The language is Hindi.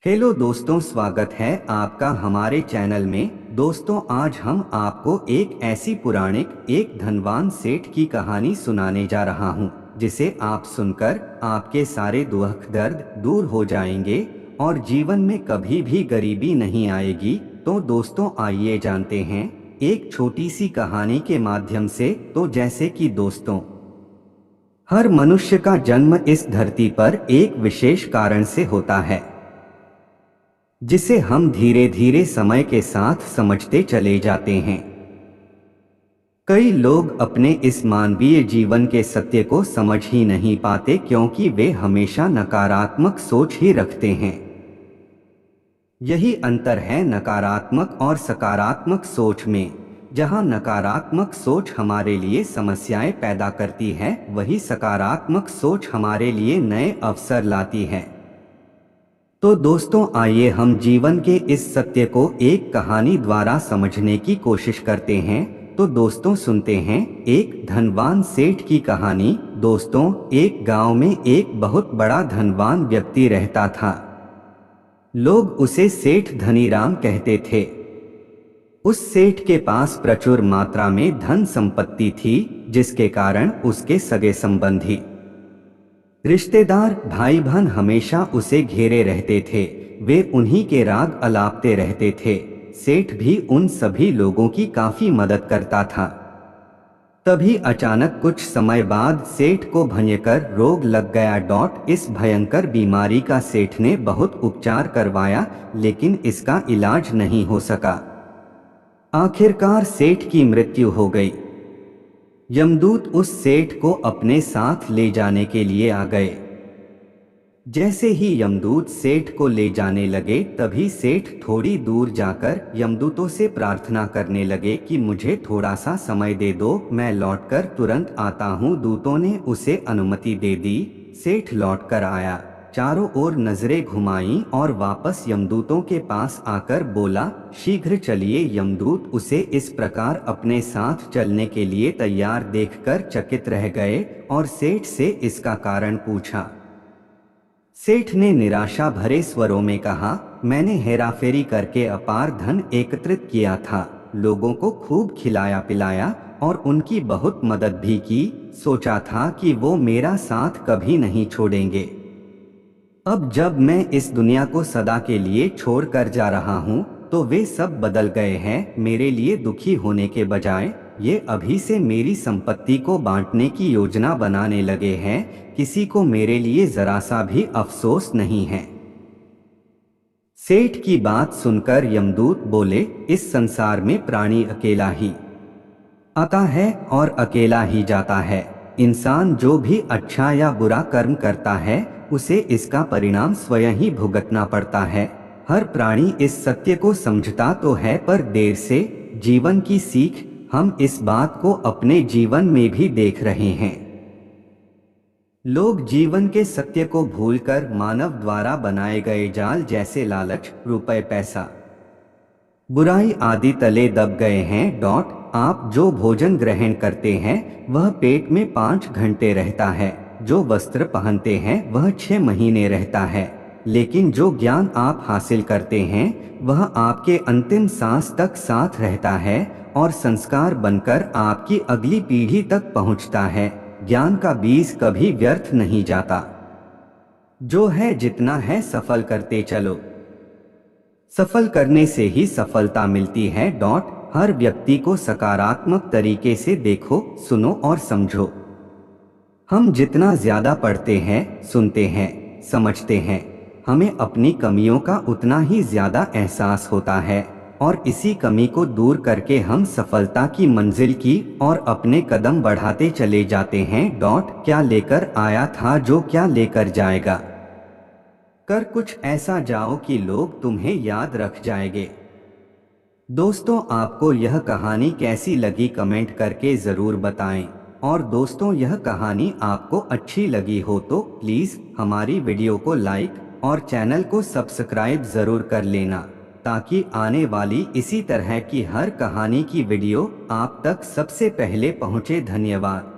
हेलो दोस्तों, स्वागत है आपका हमारे चैनल में। दोस्तों, आज हम आपको एक ऐसी पौराणिक एक धनवान सेठ की कहानी सुनाने जा रहा हूँ जिसे आप सुनकर आपके सारे दुख दर्द दूर हो जाएंगे और जीवन में कभी भी गरीबी नहीं आएगी। तो दोस्तों, आइए जानते हैं एक छोटी सी कहानी के माध्यम से। तो जैसे कि दोस्तों, हर मनुष्य का जन्म इस धरती पर एक विशेष कारण से होता है जिसे हम धीरे धीरे समय के साथ समझते चले जाते हैं। कई लोग अपने इस मानवीय जीवन के सत्य को समझ ही नहीं पाते क्योंकि वे हमेशा नकारात्मक सोच ही रखते हैं। यही अंतर है नकारात्मक और सकारात्मक सोच में। जहां नकारात्मक सोच हमारे लिए समस्याएं पैदा करती है, वही सकारात्मक सोच हमारे लिए नए अवसर लाती है। तो दोस्तों, आइए हम जीवन के इस सत्य को एक कहानी द्वारा समझने की कोशिश करते हैं। तो दोस्तों, सुनते हैं एक धनवान सेठ की कहानी। दोस्तों, एक गांव में एक बहुत बड़ा धनवान व्यक्ति रहता था। लोग उसे सेठ धनीराम कहते थे। उस सेठ के पास प्रचुर मात्रा में धन संपत्ति थी, जिसके कारण उसके सगे संबंधी, रिश्तेदार, भाई बहन हमेशा उसे घेरे रहते थे। वे उन्हीं के राग अलापते रहते थे। सेठ भी उन सभी लोगों की काफी मदद करता था। तभी अचानक कुछ समय बाद सेठ को भयंकर रोग लग गया। इस भयंकर बीमारी का सेठ ने बहुत उपचार करवाया, लेकिन इसका इलाज नहीं हो सका। आखिरकार सेठ की मृत्यु हो गई। यमदूत उस सेठ को अपने साथ ले जाने के लिए आ गए। जैसे ही यमदूत सेठ को ले जाने लगे, तभी सेठ थोड़ी दूर जाकर यमदूतों से प्रार्थना करने लगे कि मुझे थोड़ा सा समय दे दो, मैं लौटकर तुरंत आता हूँ। दूतों ने उसे अनुमति दे दी। सेठ लौटकर आया, चारों ओर नजरें घुमाईं और वापस यमदूतों के पास आकर बोला, शीघ्र चलिए। यमदूत उसे इस प्रकार अपने साथ चलने के लिए तैयार देखकर चकित रह गए और सेठ से इसका कारण पूछा। सेठ ने निराशा भरे स्वरों में कहा, मैंने हेराफेरी करके अपार धन एकत्रित किया था, लोगों को खूब खिलाया पिलाया और उनकी बहुत मदद भी की। सोचा था कि वो मेरा साथ कभी नहीं छोड़ेंगे। अब जब मैं इस दुनिया को सदा के लिए छोड़कर जा रहा हूँ, तो वे सब बदल गए हैं। मेरे लिए दुखी होने के बजाय ये अभी से मेरी संपत्ति को बांटने की योजना बनाने लगे हैं। किसी को मेरे लिए जरा सा भी अफसोस नहीं है। सेठ की बात सुनकर यमदूत बोले, इस संसार में प्राणी अकेला ही आता है और अकेला ही जाता है। इंसान जो भी अच्छा या बुरा कर्म करता है, उसे इसका परिणाम स्वयं ही भुगतना पड़ता है। हर प्राणी इस सत्य को समझता तो है, पर देर से। जीवन की सीख हम इस बात को अपने जीवन में भी देख रहे हैं। लोग जीवन के सत्य को भूलकर मानव द्वारा बनाए गए जाल जैसे लालच, रुपए, पैसा, बुराई आदि तले दब गए हैं। आप जो भोजन ग्रहण करते हैं वह पेट में 5 घंटे रहता है, जो वस्त्र पहनते हैं वह 6 महीने रहता है, लेकिन जो ज्ञान आप हासिल करते हैं वह आपके अंतिम सांस तक साथ रहता है और संस्कार बनकर आपकी अगली पीढ़ी तक पहुंचता है। ज्ञान का बीज कभी व्यर्थ नहीं जाता। जो है जितना है सफल करते चलो, सफल करने से ही सफलता मिलती है। हर व्यक्ति को सकारात्मक तरीके से देखो, सुनो और समझो। हम जितना ज्यादा पढ़ते हैं, सुनते हैं, समझते हैं, हमें अपनी कमियों का उतना ही ज्यादा एहसास होता है और इसी कमी को दूर करके हम सफलता की मंजिल की और अपने कदम बढ़ाते चले जाते हैं। क्या लेकर आया था जो क्या लेकर जाएगा। कर कुछ ऐसा जाओ कि लोग तुम्हें याद रख जाएंगे। दोस्तों, आपको यह कहानी कैसी लगी कमेंट करके ज़रूर बताएं। और दोस्तों, यह कहानी आपको अच्छी लगी हो तो प्लीज़ हमारी वीडियो को लाइक और चैनल को सब्सक्राइब ज़रूर कर लेना, ताकि आने वाली इसी तरह की हर कहानी की वीडियो आप तक सबसे पहले पहुँचे। धन्यवाद।